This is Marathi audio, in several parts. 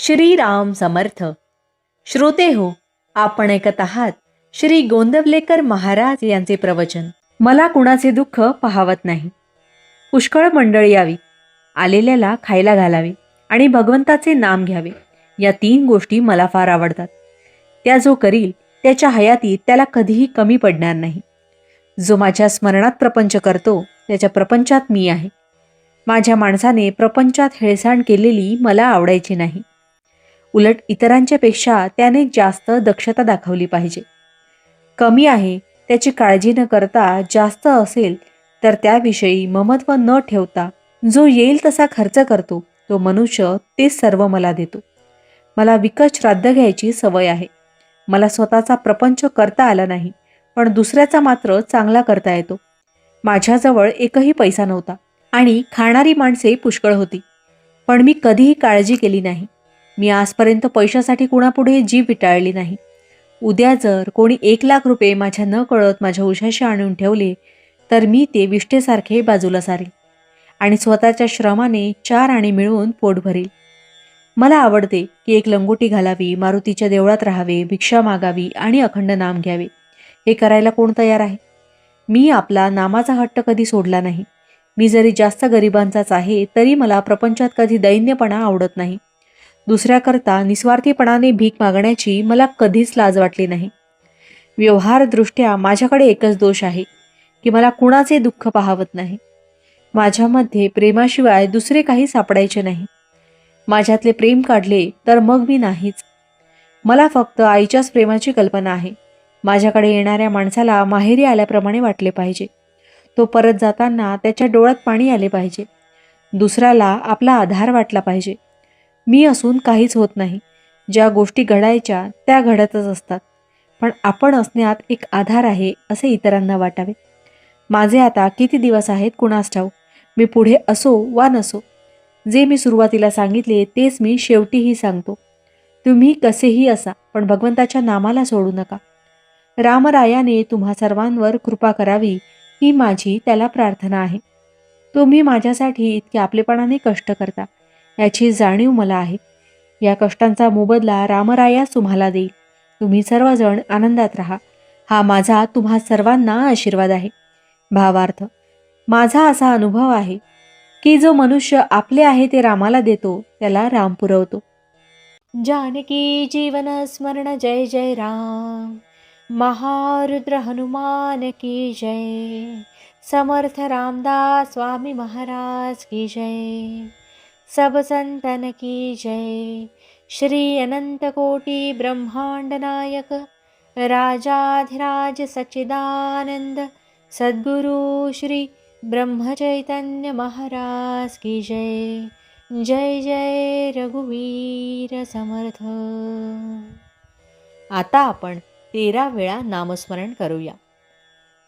श्रीराम समर्थ. श्रोते हो, आपण ऐकत आहात श्री गोंदवलेकर महाराज यांचे प्रवचन. मला कुणाचे दुःख पाहावत नाही. पुष्कळ मंडळी यावी, आलेल्याला खायला घालावे आणि भगवंताचे नाम घ्यावे. या 3 गोष्टी मला फार आवडतात. त्या जो करील त्याच्या हयातीत त्याला कधीही कमी पडणार नाही. जो माझ्या स्मरणात प्रपंच करतो त्याच्या प्रपंचात मी आहे. माझ्या माणसाने प्रपंचात हेळसांड केलेली मला आवडायची नाही. उलट इतरांच्या पेक्षा त्याने जास्त दक्षता दाखवली पाहिजे. कमी आहे त्याची काळजी न करता जास्त असेल तर त्याविषयी ममत्व न ठेवता जो येईल तसा खर्च करतो तो मनुष्य ते सर्व मला देतो. मला विकत श्राद्ध घ्यायची सवय आहे. मला स्वतःचा प्रपंच करता आला नाही, पण दुसऱ्याचा मात्र चांगला करता येतो. माझ्याजवळ एकही पैसा नव्हता आणि खाणारी माणसे पुष्कळ होती, पण मी कधीही काळजी केली नाही. मी आजपर्यंत पैशासाठी कुणापुढे जीव विटाळली नाही. उद्या जर कोणी 1,00,000 रुपये माझ्या न कळत माझ्या उशाशी आणून ठेवले तर मी ते विष्ठेसारखे बाजूला सारेल आणि स्वतःच्या श्रमाने 4 आणे मिळवून पोट भरील. मला आवडते की एक लंगोटी घालावी, मारुतीच्या देवळात राहावे, भिक्षा मागावी आणि अखंड नाम घ्यावे. हे करायला कोण तयार आहे? मी आपला नामाचा हट्ट कधी सोडला नाही. मी जरी जास्त गरिबांचाच आहे तरी मला प्रपंचात कधी दैन्यपणा आवडत नाही. दुसऱ्याकरता निस्वार्थीपणाने भीक मागण्याची मला कधीच लाज वाटली नाही. व्यवहारदृष्ट्या माझ्याकडे एकच दोष आहे की मला कुणाचे दुःख पाहावत नाही. माझ्यामध्ये प्रेमाशिवाय दुसरे काही सापडायचे नाही. माझ्यातले प्रेम काढले तर मग मी नाहीच. मला फक्त आईच्याच प्रेमाची कल्पना आहे. माझ्याकडे येणाऱ्या माणसाला माहेरी आल्याप्रमाणे वाटले पाहिजे. तो परत जाताना त्याच्या डोळ्यात पाणी आले पाहिजे. दुसऱ्याला आपला आधार वाटला पाहिजे. मी असून काहीच होत नाही. ज्या गोष्टी घडायच्या त्या घडतच असतात, पण आपण असण्यात एक आधार आहे असे इतरांना वाटावे. माझे आता किती दिवस आहेत कुणास ठाऊक. मी पुढे असो वा नसो, जे मी सुरुवातीला सांगितले तेच मी शेवटीही सांगतो. तुम्ही कसेही असा, पण भगवंताच्या नामाला सोडू नका. रामरायाने तुम्हा सर्वांवर कृपा करावी ही माझी त्याला प्रार्थना आहे. तुम्ही माझ्यासाठी इतक्या आपलेपणाने कष्ट करता याची जाणीव मला आहे. या कष्टांचा मोबदला रामरायास तुम्हाला देईल. तुम्ही सर्वजण आनंदात राहा, हा माझा तुम्हा सर्वांना आशीर्वाद आहे. भावार्थ, माझा असा अनुभव आहे की जो मनुष्य आपले आहे ते रामाला देतो त्याला राम पुरवतो. जानकी जीवन स्मरण जय जय राम. महारुद्र हनुमान की जय. समर्थ रामदास स्वामी महाराज की जय. सब संतन की जय. श्री अनंत कोटि ब्रह्मांड नायक राजाधिराज सच्चिदानंद सद्गुरु श्री ब्रह्म चैतन्य महाराज की जय. जय जय रघुवीर समर्थ. आता आपण 13 वेळा नामस्मरण करूया.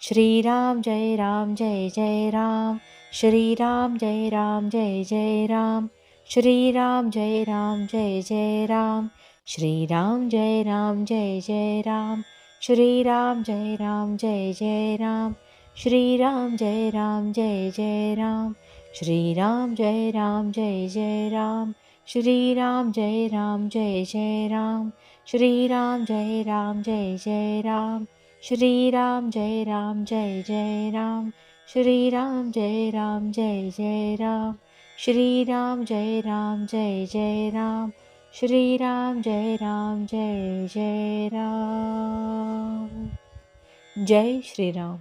श्रीराम जय राम जय जय राम. श्रीराम जय राम जय जय राम. श्रीराम जय राम जय जय राम. श्रीराम जय राम जय जय राम. श्रीराम जय राम जय जय राम. श्रीराम जय राम जय जय राम. श्रीराम जय राम जय जय राम. श्रीराम जय राम जय जय राम. श्रीराम जय राम जय जय राम. श्रीराम जय राम जय जय राम. श्रीराम जय राम जय जय राम. श्रीराम जय राम जय जय राम. श्रीराम जय राम जय जय राम. जय श्रीराम.